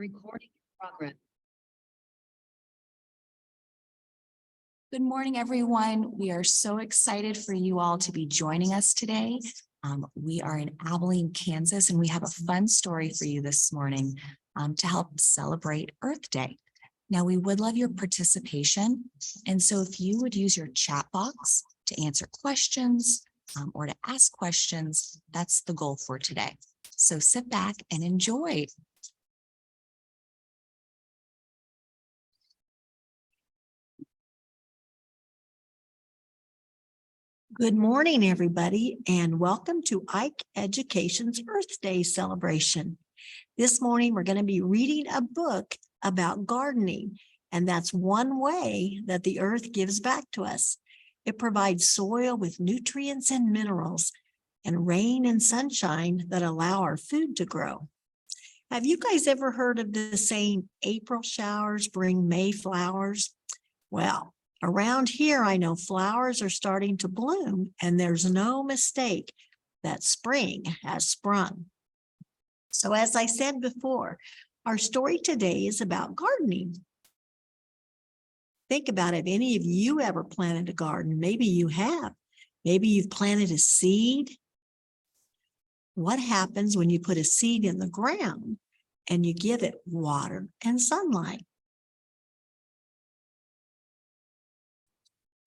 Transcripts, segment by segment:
Recording in progress. Good morning, everyone. We are so excited for you all to be joining us today. We are in Abilene, Kansas, and we have a fun story for you this morning to help celebrate Earth Day. Now, we would love your participation. And so if you would use your chat box to answer questions or to ask questions, that's the goal for today. So sit back and enjoy. Good morning, everybody, and welcome to Ike Education's Earth Day celebration. This morning, we're going to be reading a book about gardening, and that's one way that the earth gives back to us. It provides soil with nutrients and minerals, and rain and sunshine that allow our food to grow. Have you guys ever heard of the saying, April showers bring May flowers? Well, around here, I know flowers are starting to bloom, and there's no mistake that spring has sprung. So as I said before, our story today is about gardening. Think about it. If any of you ever planted a garden, maybe you have. Maybe you've planted a seed. What happens when you put a seed in the ground and you give it water and sunlight?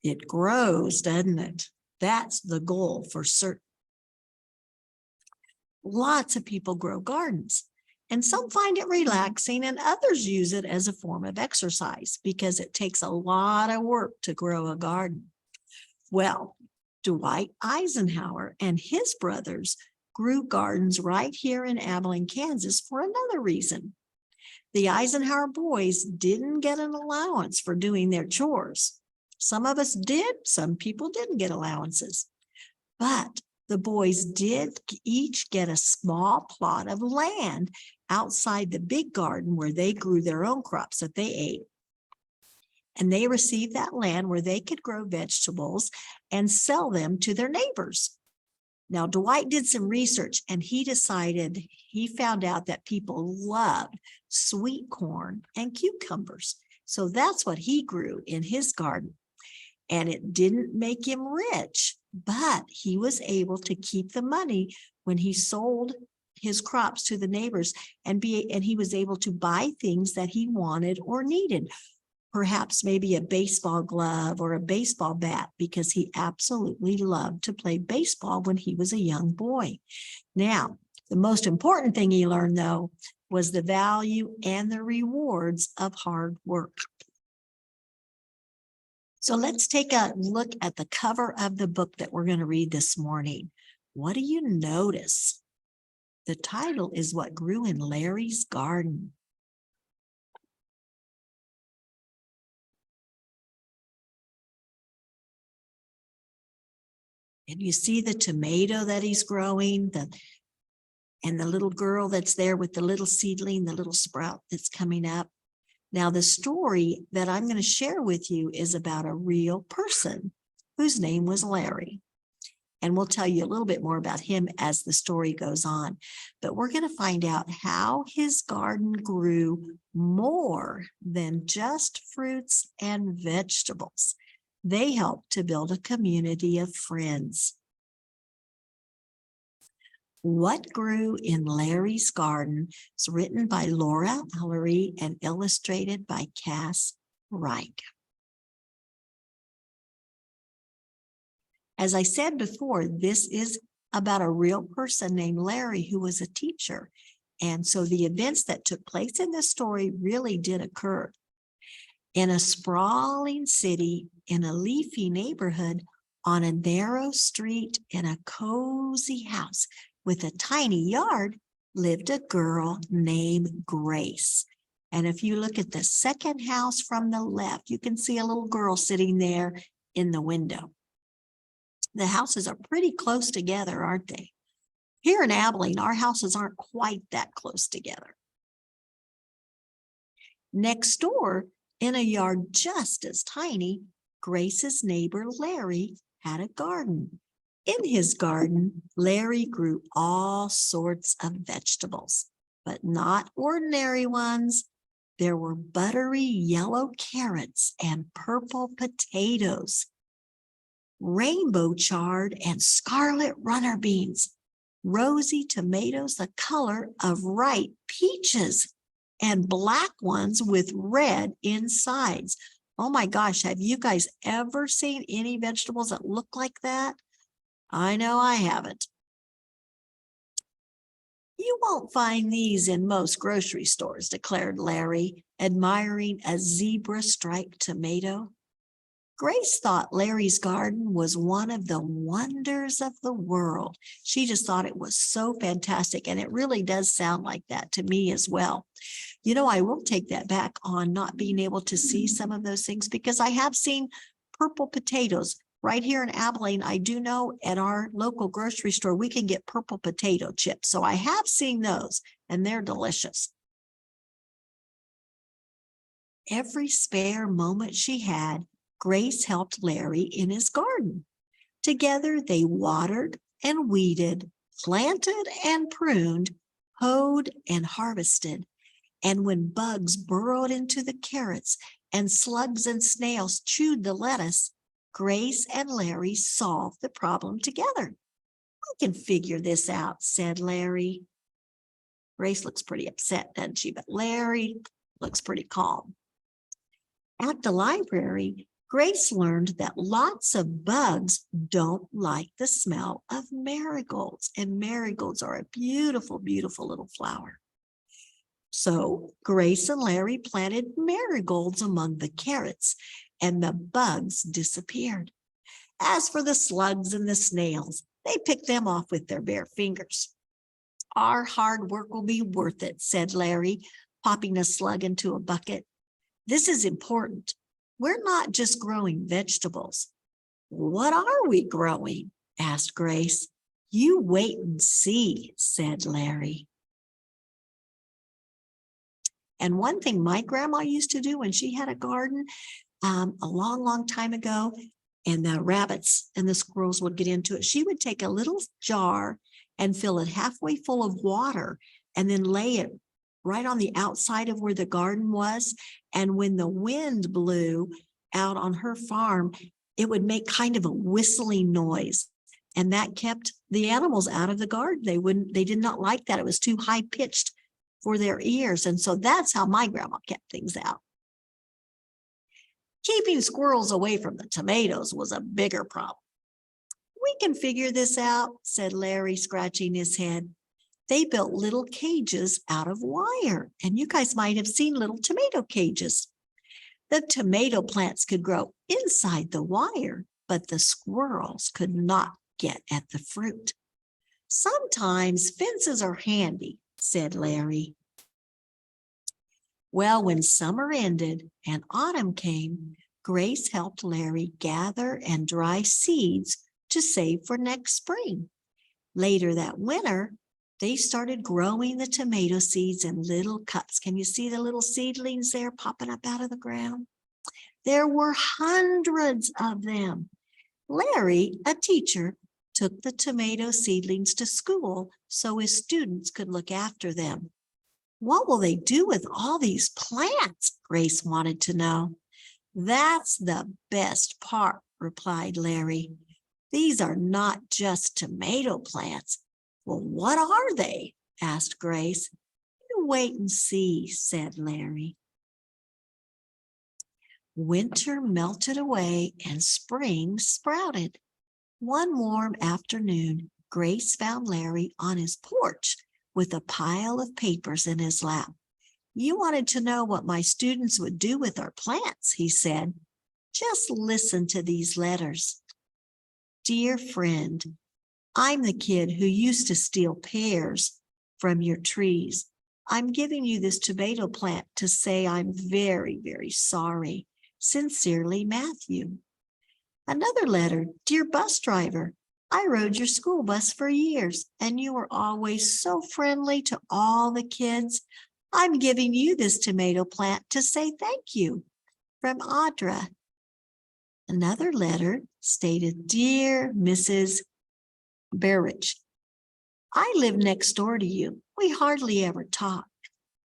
It grows, doesn't it? That's the goal for certain. Lots of people grow gardens, and some find it relaxing, and others use it as a form of exercise because it takes a lot of work to grow a garden. Well, Dwight Eisenhower and his brothers grew gardens right here in Abilene, Kansas for another reason. The Eisenhower boys didn't get an allowance for doing their chores. Some of us did, some people didn't get allowances, but the boys did each get a small plot of land outside the big garden where they grew their own crops that they ate. And they received that land where they could grow vegetables and sell them to their neighbors. Now, Dwight did some research and he found out that people loved sweet corn and cucumbers. So that's what he grew in his garden. And it didn't make him rich, but he was able to keep the money when he sold his crops to the neighbors, and he was able to buy things that he wanted or needed. Perhaps maybe a baseball glove or a baseball bat, because he absolutely loved to play baseball when he was a young boy. Now, the most important thing he learned, though, was the value and the rewards of hard work. So let's take a look at the cover of the book that we're going to read this morning. What do you notice? The title is What Grew in Larry's Garden. And you see the tomato that he's growing, and the little girl that's there with the little seedling, the little sprout that's coming up. Now, the story that I'm going to share with you is about a real person whose name was Larry. And we'll tell you a little bit more about him as the story goes on. But we're going to find out how his garden grew more than just fruits and vegetables. They helped to build a community of friends. What Grew in Larry's Garden is written by Laura Ellery and illustrated by Cass Reich. As I said before, this is about a real person named Larry who was a teacher. And so the events that took place in this story really did occur. In a sprawling city, in a leafy neighborhood, on a narrow street, in a cozy house with a tiny yard, lived a girl named Grace. And if you look at the second house from the left, you can see a little girl sitting there in the window. The houses are pretty close together, aren't they? Here in Abilene, our houses aren't quite that close together. Next door, in a yard just as tiny, Grace's neighbor Larry had a garden. In his garden, Larry grew all sorts of vegetables. but not ordinary ones. There were buttery yellow carrots and purple potatoes, rainbow chard and scarlet runner beans, rosy tomatoes the color of ripe peaches, and black ones with red insides. Oh my gosh, have you guys ever seen any vegetables that look like that? I know I haven't. You won't find these in most grocery stores, declared Larry, admiring a zebra-striped tomato. Grace thought Larry's garden was one of the wonders of the world. She just thought it was so fantastic, and it really does sound like that to me as well. You know, I will take that back on not being able to see some of those things, because I have seen purple potatoes right here in Abilene. I do know at our local grocery store, we can get purple potato chips. So I have seen those, and they're delicious. Every spare moment she had, Grace helped Larry in his garden. Together, they watered and weeded, planted and pruned, hoed and harvested. And when bugs burrowed into the carrots and slugs and snails chewed the lettuce, Grace and Larry solved the problem together. "We can figure this out," said Larry. Grace looks pretty upset, doesn't she? But Larry looks pretty calm. At the library, Grace learned that lots of bugs don't like the smell of marigolds, and marigolds are a beautiful, beautiful little flower. So Grace and Larry planted marigolds among the carrots, and the bugs disappeared. As for the slugs and the snails, they picked them off with their bare fingers. "Our hard work will be worth it," said Larry, popping a slug into a bucket. "This is important. We're not just growing vegetables." "What are we growing?" asked Grace. "You wait and see," said Larry. And one thing my grandma used to do when she had a garden a long, long time ago, and the rabbits and the squirrels would get into it, she would take a little jar and fill it halfway full of water and then lay it right on the outside of where the garden was. And when the wind blew out on her farm, it would make kind of a whistling noise. And that kept the animals out of the garden. They did not like that. It was too high pitched for their ears. And so that's how my grandma kept things out. Keeping squirrels away from the tomatoes was a bigger problem. "We can figure this out," said Larry, scratching his head. They built little cages out of wire, and you guys might have seen little tomato cages. The tomato plants could grow inside the wire, but the squirrels could not get at the fruit. "Sometimes fences are handy," said Larry. Well, when summer ended and autumn came, Grace helped Larry gather and dry seeds to save for next spring. Later that winter, they started growing the tomato seeds in little cups. Can you see the little seedlings there popping up out of the ground? There were hundreds of them. Larry, a teacher, took the tomato seedlings to school so his students could look after them. "What will they do with all these plants?" Grace wanted to know. "That's the best part," replied Larry. "These are not just tomato plants." "Well, what are they?" asked Grace. "You wait and see," said Larry. Winter melted away and spring sprouted. One warm afternoon, Grace found Larry on his porch with a pile of papers in his lap. "You wanted to know what my students would do with our plants," he said. "Just listen to these letters. Dear friend, I'm the kid who used to steal pears from your trees. I'm giving you this tomato plant to say I'm very, very sorry. Sincerely, Matthew." Another letter. Dear bus driver, I rode your school bus for years, and you were always so friendly to all the kids. I'm giving you this tomato plant to say thank you. From Audra. Another letter stated, Dear Mrs. Berridge, I live next door to you. We hardly ever talk,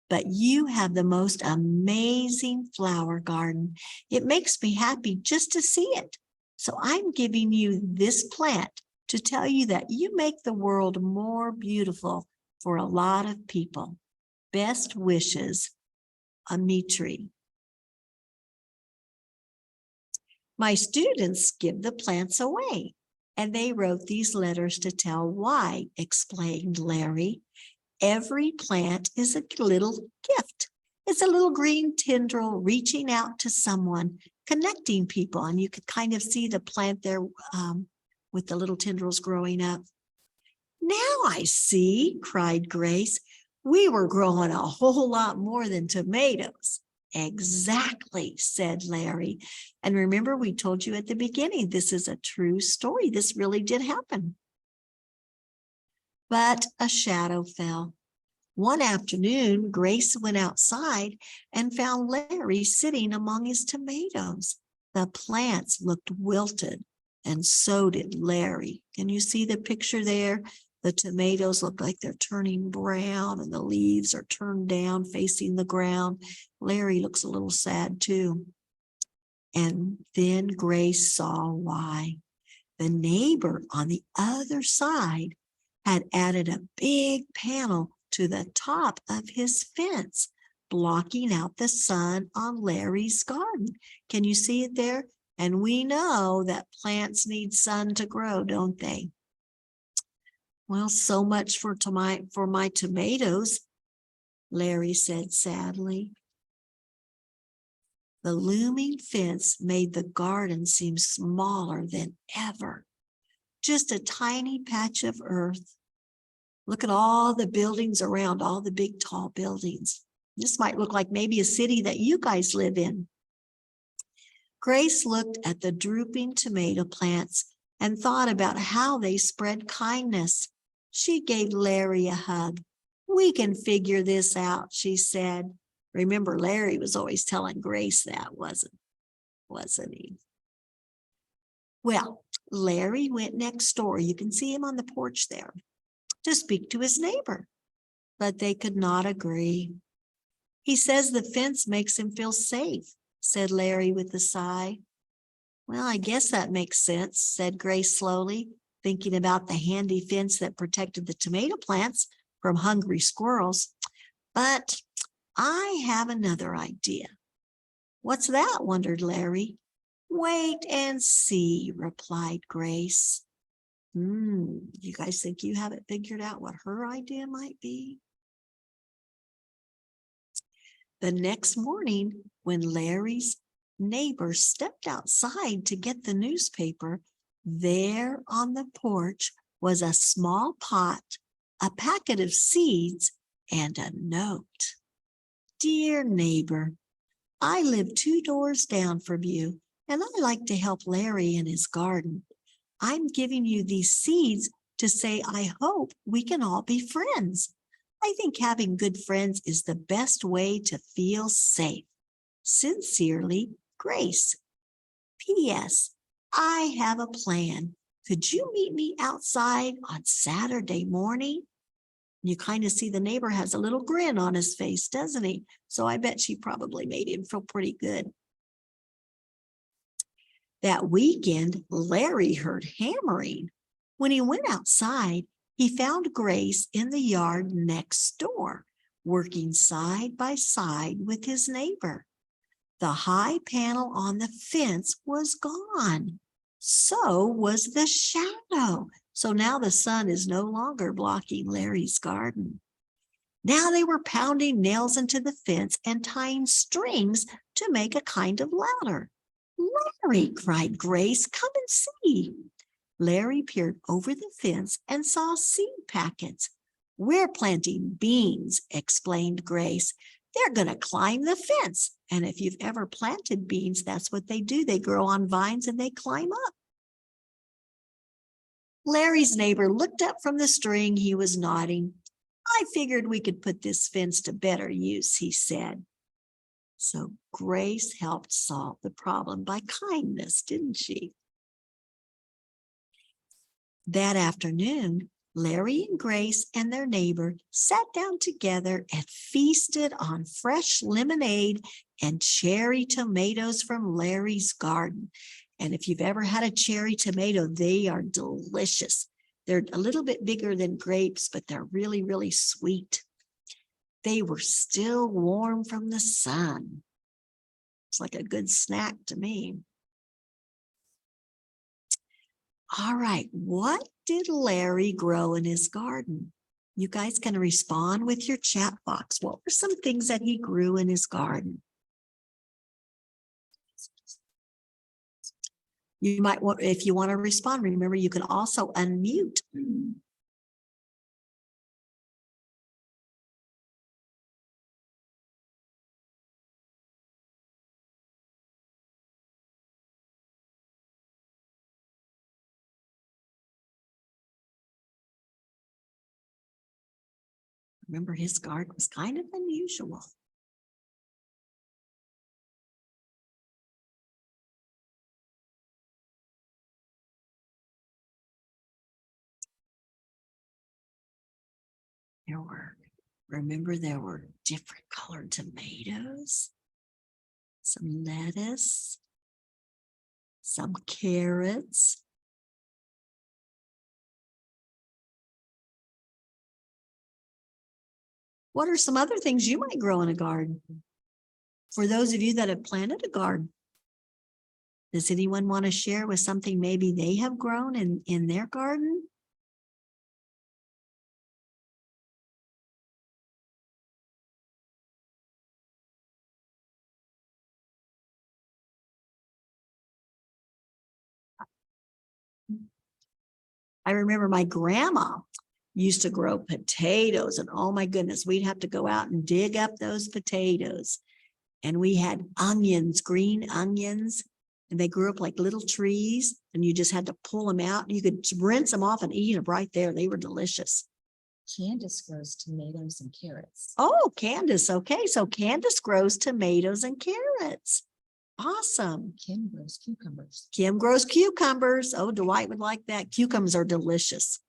but you have the most amazing flower garden. It makes me happy just to see it. So I'm giving you this plant to tell you that you make the world more beautiful for a lot of people. Best wishes, Amitri. My students give the plants away, and they wrote these letters to tell why, explained Larry. Every plant is a little gift. It's a little green tendril reaching out to someone, connecting people. And you could kind of see the plant there with the little tendrils growing up. Now I see, cried Grace. We were growing a whole lot more than tomatoes. Exactly, said Larry. And remember, we told you at the beginning, this is a true story. This really did happen. But a shadow fell. One afternoon, Grace went outside and found Larry sitting among his tomatoes. The plants looked wilted, and so did Larry. Can you see the picture there? The tomatoes look like they're turning brown, and the leaves are turned down, facing the ground. Larry looks a little sad too. And then Grace saw why. The neighbor on the other side had added a big panel to the top of his fence, blocking out the sun on Larry's garden. Can you see it there? And we know that plants need sun to grow, don't they? Well, so much for my tomatoes, Larry said sadly. The looming fence made the garden seem smaller than ever. Just a tiny patch of earth. Look at all the buildings around, all the big, tall buildings. This might look like maybe a city that you guys live in. Grace looked at the drooping tomato plants and thought about how they spread kindness. She gave Larry a hug. We can figure this out, she said. Remember, Larry was always telling Grace that, wasn't he? Well, Larry went next door. You can see him on the porch there to speak to his neighbor, but they could not agree. He says the fence makes him feel safe, said Larry with a sigh. Well, I guess that makes sense, said Grace slowly, thinking about the handy fence that protected the tomato plants from hungry squirrels. But I have another idea. What's that? Wondered Larry. Wait and see, replied Grace. You guys think you have it figured out what her idea might be? The next morning, when Larry's neighbor stepped outside to get the newspaper, there on the porch was a small pot, a packet of seeds, and a note. Dear neighbor, I live 2 doors down from you, and I like to help Larry in his garden. I'm giving you these seeds to say I hope we can all be friends. I think having good friends is the best way to feel safe. Sincerely, Grace. P.S. I have a plan. Could you meet me outside on Saturday morning? You kind of see the neighbor has a little grin on his face, doesn't he? So I bet she probably made him feel pretty good. That weekend, Larry heard hammering. When he went outside, he found Grace in the yard next door, working side by side with his neighbor. The high panel on the fence was gone. So was the shadow. So now the sun is no longer blocking Larry's garden. Now they were pounding nails into the fence and tying strings to make a kind of ladder. Larry, cried Grace, come and see. Larry peered over the fence and saw seed packets. We're planting beans, explained Grace. They're going to climb the fence. And if you've ever planted beans, that's what they do. They grow on vines and they climb up. Larry's neighbor looked up from the string. He was nodding. I figured we could put this fence to better use, he said. So Grace helped solve the problem by kindness, didn't she? That afternoon, Larry and Grace and their neighbor sat down together and feasted on fresh lemonade and cherry tomatoes from Larry's garden. And if you've ever had a cherry tomato, they are delicious. They're a little bit bigger than grapes, but they're really, really sweet. They were still warm from the sun. It's like a good snack to me. All right, what did Larry grow in his garden? You guys can respond with your chat box. What were some things that he grew in his garden? You might want, if you want to respond, remember you can also unmute. Remember, his garden was kind of unusual. Remember there were different colored tomatoes, some lettuce, some carrots. What are some other things you might grow in a garden? For those of you that have planted a garden, does anyone want to share with something maybe they have grown in their garden? I remember my grandma used to grow potatoes, and oh my goodness, we'd have to go out and dig up those potatoes. And we had onions, green onions, and they grew up like little trees, and you just had to pull them out. You could rinse them off and eat them right there. They were delicious. Candace grows tomatoes and carrots. Oh, Candace. Okay, so Candace grows tomatoes and carrots. Awesome. Kim grows cucumbers. Kim grows cucumbers. Oh, Dwight would like that. Cucumbers are delicious.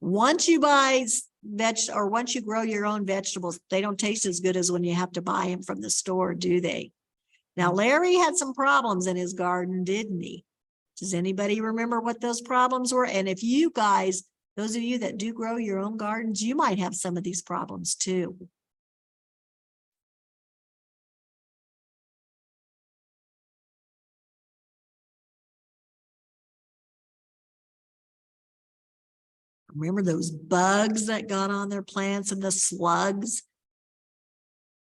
Once you buy once you grow your own vegetables, they don't taste as good as when you have to buy them from the store, do they? Now, Larry had some problems in his garden, didn't he? Does anybody remember what those problems were? And if you guys, those of you that do grow your own gardens, you might have some of these problems too. Remember those bugs that got on their plants and the slugs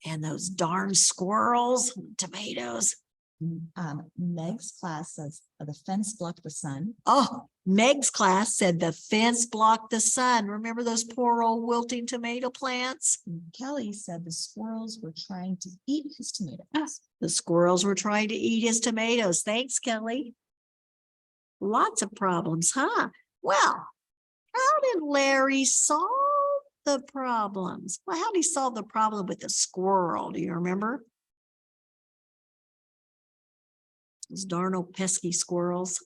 and those darn squirrels, tomatoes. Meg's class says the fence blocked the sun. Oh, Meg's class said the fence blocked the sun. Remember those poor old wilting tomato plants? Kelly said the squirrels were trying to eat his tomatoes. The squirrels were trying to eat his tomatoes. Thanks, Kelly. Lots of problems, huh? Well, how did Larry solve the problems? Well, how did he solve the problem with the squirrel? Do you remember? Those darn old pesky squirrels.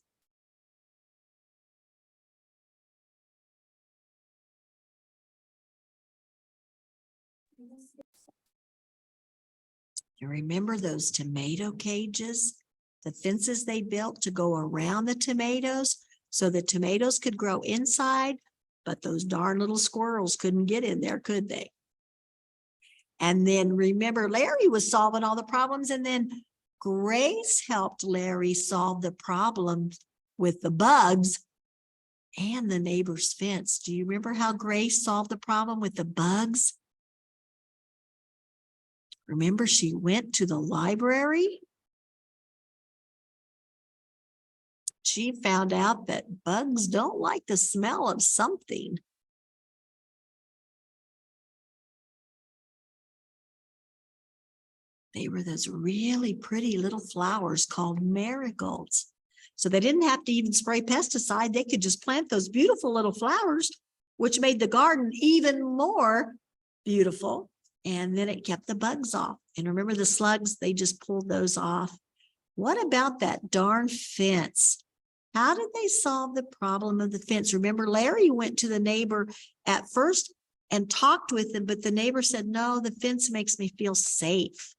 You remember those tomato cages? The fences they built to go around the tomatoes so the tomatoes could grow inside, but those darn little squirrels couldn't get in there, could they? And then remember, Larry was solving all the problems, and then Grace helped Larry solve the problem with the bugs and the neighbor's fence. Do you remember how Grace solved the problem with the bugs? Remember, she went to the library. She found out that bugs don't like the smell of something. They were those really pretty little flowers called marigolds. So they didn't have to even spray pesticide. They could just plant those beautiful little flowers, which made the garden even more beautiful. And then it kept the bugs off. And remember the slugs, they just pulled those off. What about that darn fence? How did they solve the problem of the fence? Remember, Larry went to the neighbor at first and talked with him, but the neighbor said, no, the fence makes me feel safe.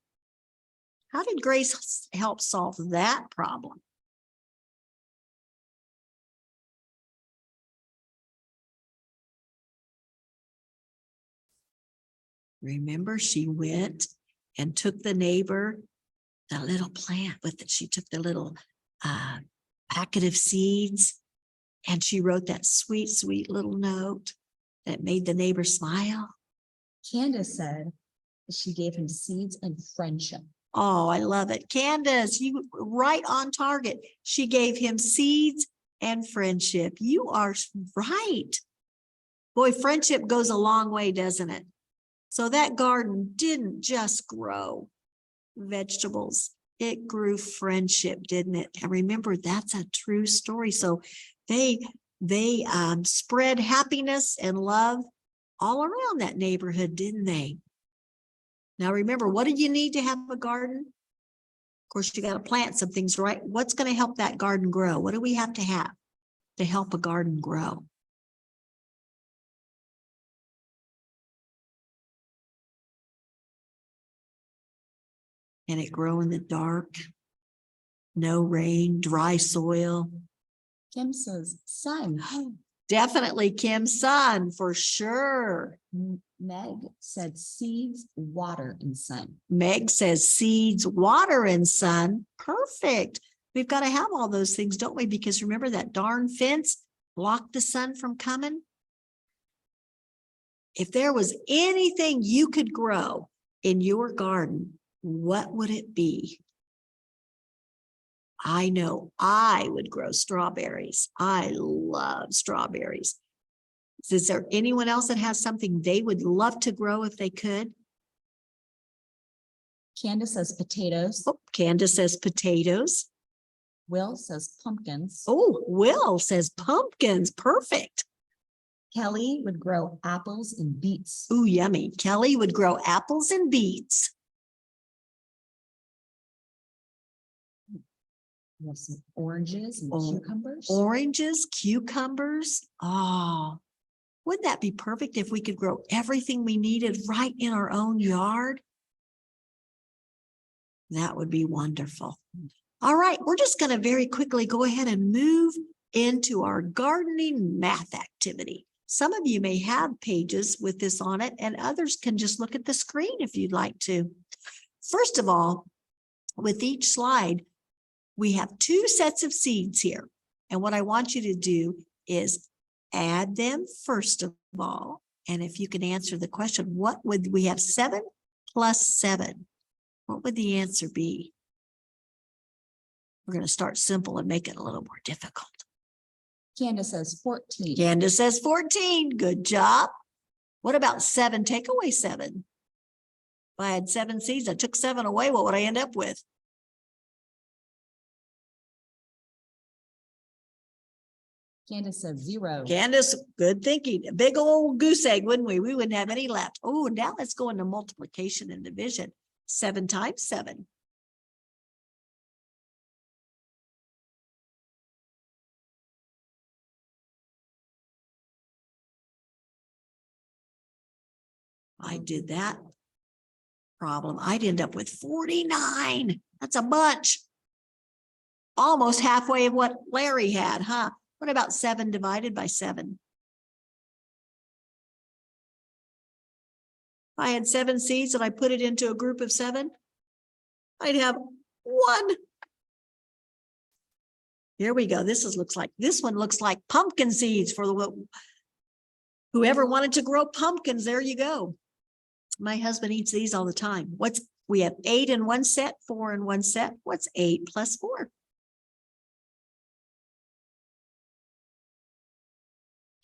How did Grace help solve that problem? Remember, she went and took the neighbor the little plant with it. She took the little packet of seeds and she wrote that sweet, sweet little note that made the neighbor smile. Candace said she gave him seeds and friendship. Oh, I love it. Candace, you right on target. She gave him seeds and friendship. You are right. Boy, friendship goes a long way, doesn't it? So that garden didn't just grow vegetables. It grew friendship, didn't it? And remember, that's a true story. So they spread happiness and love all around that neighborhood, didn't they? Now, remember, what do you need to have a garden? Of course, you got to plant some things, right? What's going to help that garden grow? What do we have to help a garden grow? Can it grow in the dark? No rain, dry soil? Kim says sun. Definitely Kim, sun for sure. Meg said seeds, water, and sun. Meg says seeds, water, and sun. Perfect. We've got to have all those things, don't we? Because remember that darn fence blocked the sun from coming. If there was anything you could grow in your garden, what would it be? I know I would grow strawberries. I love strawberries. Is there anyone else that has something they would love to grow if they could? Candace says potatoes. Oh, Candace says potatoes. Will says pumpkins. Oh, Will says pumpkins. Perfect. Kelly would grow apples and beets. Ooh, yummy. Kelly would grow apples and beets. We have some oranges and cucumbers. Oranges, cucumbers. Oh, wouldn't that be perfect if we could grow everything we needed right in our own yard? That would be wonderful. All right, we're just going to very quickly go ahead and move into our gardening math activity. Some of you may have pages with this on it, and others can just look at the screen if you'd like to. First of all, with each slide, we have two sets of seeds here. And what I want you to do is add them first of all. And if you can answer the question, what would we have? 7 plus 7. What would the answer be? We're going to start simple and make it a little more difficult. Candace says 14. Candace says 14. Good job. What about 7? Take away 7. If I had 7 seeds, I took 7 away, what would I end up with? Candace says 0. Candace, good thinking. A big old goose egg, wouldn't we? We wouldn't have any left. Oh, now let's go into multiplication and division. 7 times 7. I did that problem. I'd end up with 49. That's a bunch. Almost halfway of what Larry had, huh? What about 7 divided by 7? If I had 7 seeds and I put it into a group of 7, I'd have 1. Here we go. This one looks like pumpkin seeds for whoever wanted to grow pumpkins. There you go. My husband eats these all the time. We have 8 in one set, 4 in one set. What's 8 plus 4?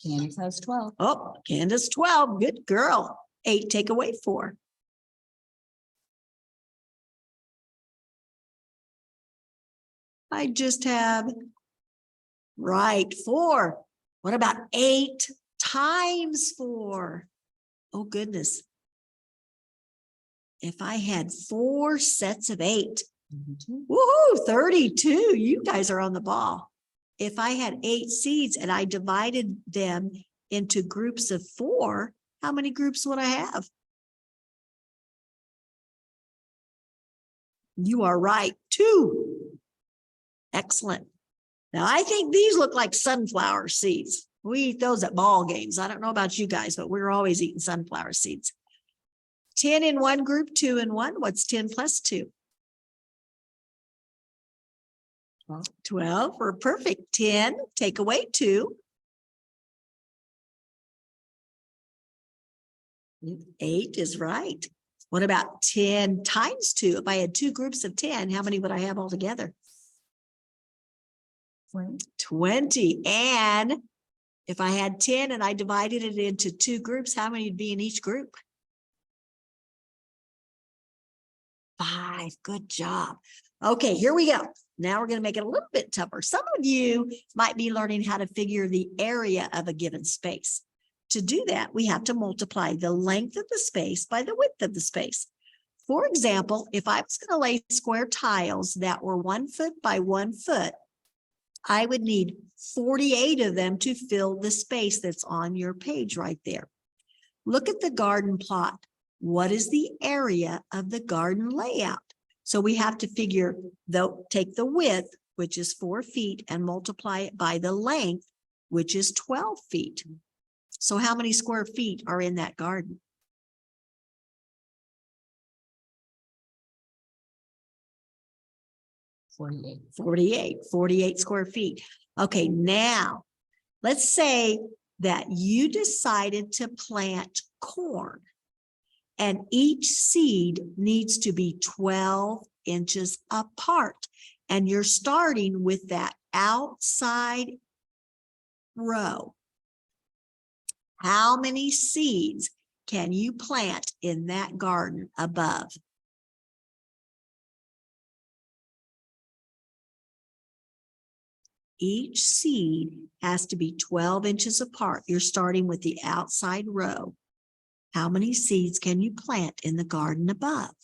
Candace has 12. Oh, Candace, 12. Good girl. 8 take away 4. I just have, right, 4. What about 8 times 4? Oh, goodness. If I had 4 sets of 8, woohoo, 32. You guys are on the ball. if I had 8 seeds and I divided them into groups of 4, how many groups would I have? You are right, 2. Excellent. Now, I think these look like sunflower seeds. We eat those at ball games. I don't know about you guys, but we're always eating sunflower seeds. 10 in one group, 2 in one. What's 10 plus 2? 12. We're perfect. 10, take away 2. 8 is right. What about 10 times 2? If I had 2 groups of 10, how many would I have altogether? 20. And if I had 10 and I divided it into 2 groups, how many would be in each group? 5. Good job. Okay, here we go. Now we're going to make it a little bit tougher. Some of you might be learning how to figure the area of a given space. To do that, we have to multiply the length of the space by the width of the space. For example, if I was going to lay square tiles that were 1 foot by 1 foot, I would need 48 of them to fill the space that's on your page right there. Look at the garden plot. What is the area of the garden layout? So we have to figure, take the width, which is 4 feet, and multiply it by the length, which is 12 feet. So how many square feet are in that garden? Forty-eight square feet. Okay, now let's say that you decided to plant corn, and each seed needs to be 12 inches apart. And you're starting with that outside row. How many seeds can you plant in that garden above? Each seed has to be 12 inches apart. You're starting with the outside row. How many seeds can you plant in the garden above?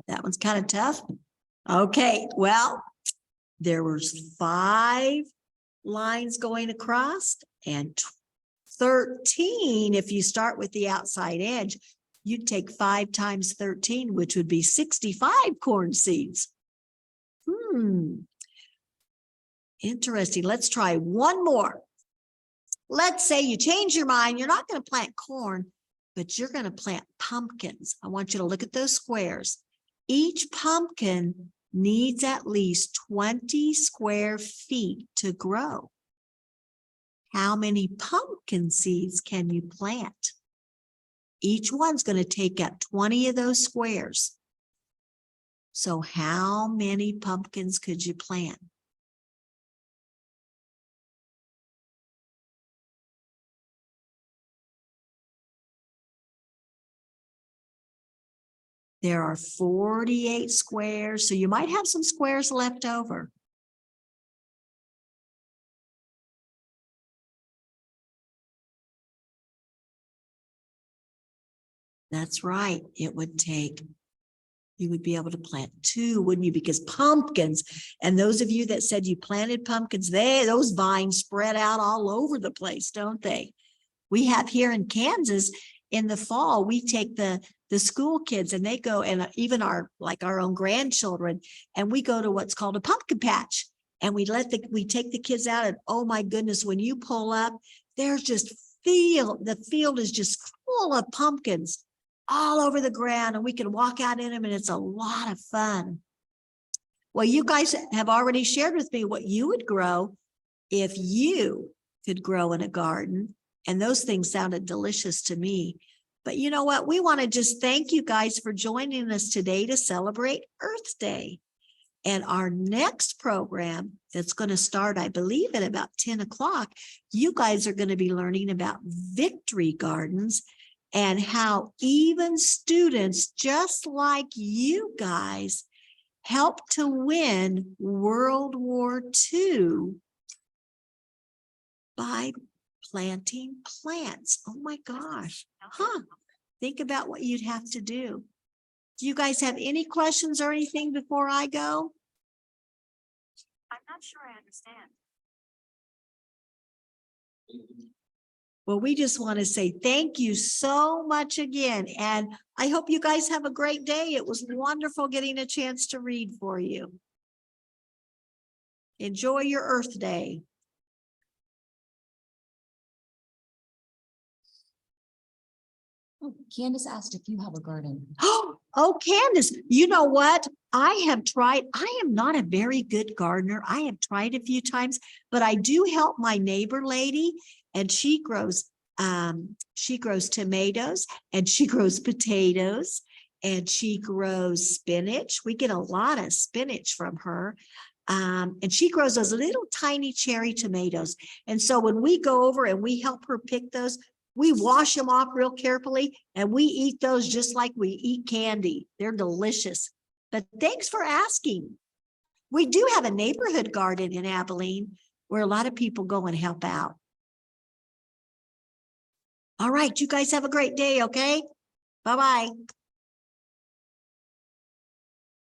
That one's kind of tough. Okay, well, there was 5 lines going across and 13. If you start with the outside edge, you'd take 5 times 13, which would be 65 corn seeds. Interesting. Let's try one more. Let's say you change your mind. You're not going to plant corn, but you're going to plant pumpkins. I want you to look at those squares. Each pumpkin needs at least 20 square feet to grow. How many pumpkin seeds can you plant? Each one's going to take up 20 of those squares. So how many pumpkins could you plant? There are 48 squares, so you might have some squares left over. That's right. It would take, you would be able to plant 2, wouldn't you? Because pumpkins, and those of you that said you planted pumpkins, those vines spread out all over the place, don't they? We have here in Kansas, in the fall, we take the school kids and they go, and even our own grandchildren, and we go to what's called a pumpkin patch, and we take the kids out, and oh my goodness, when you pull up, there's just the field is just full of pumpkins all over the ground, and we can walk out in them, and it's a lot of fun. Well, you guys have already shared with me what you would grow if you could grow in a garden, and those things sounded delicious to me. But you know what? We want to just thank you guys for joining us today to celebrate Earth Day. And our next program that's going to start, I believe, at about 10 o'clock, you guys are going to be learning about victory gardens and how even students just like you guys helped to win World War II by planting plants. Oh my gosh. Huh. Think about what you'd have to do. Do you guys have any questions or anything before I go? I'm not sure I understand. Well, we just want to say thank you so much again. And I hope you guys have a great day. It was wonderful getting a chance to read for you. Enjoy your Earth Day. Oh, Candace asked if you have a garden. Oh, Candace, you know what? I am not a very good gardener. I have tried a few times, but I do help my neighbor lady, and she grows tomatoes, and she grows potatoes, and she grows spinach. We get a lot of spinach from her. And she grows those little tiny cherry tomatoes. And so when we go over and we help her pick those, we wash them off real carefully, and we eat those just like we eat candy. They're delicious. But thanks for asking. We do have a neighborhood garden in Abilene where a lot of people go and help out. All right, you guys have a great day, okay? Bye-bye.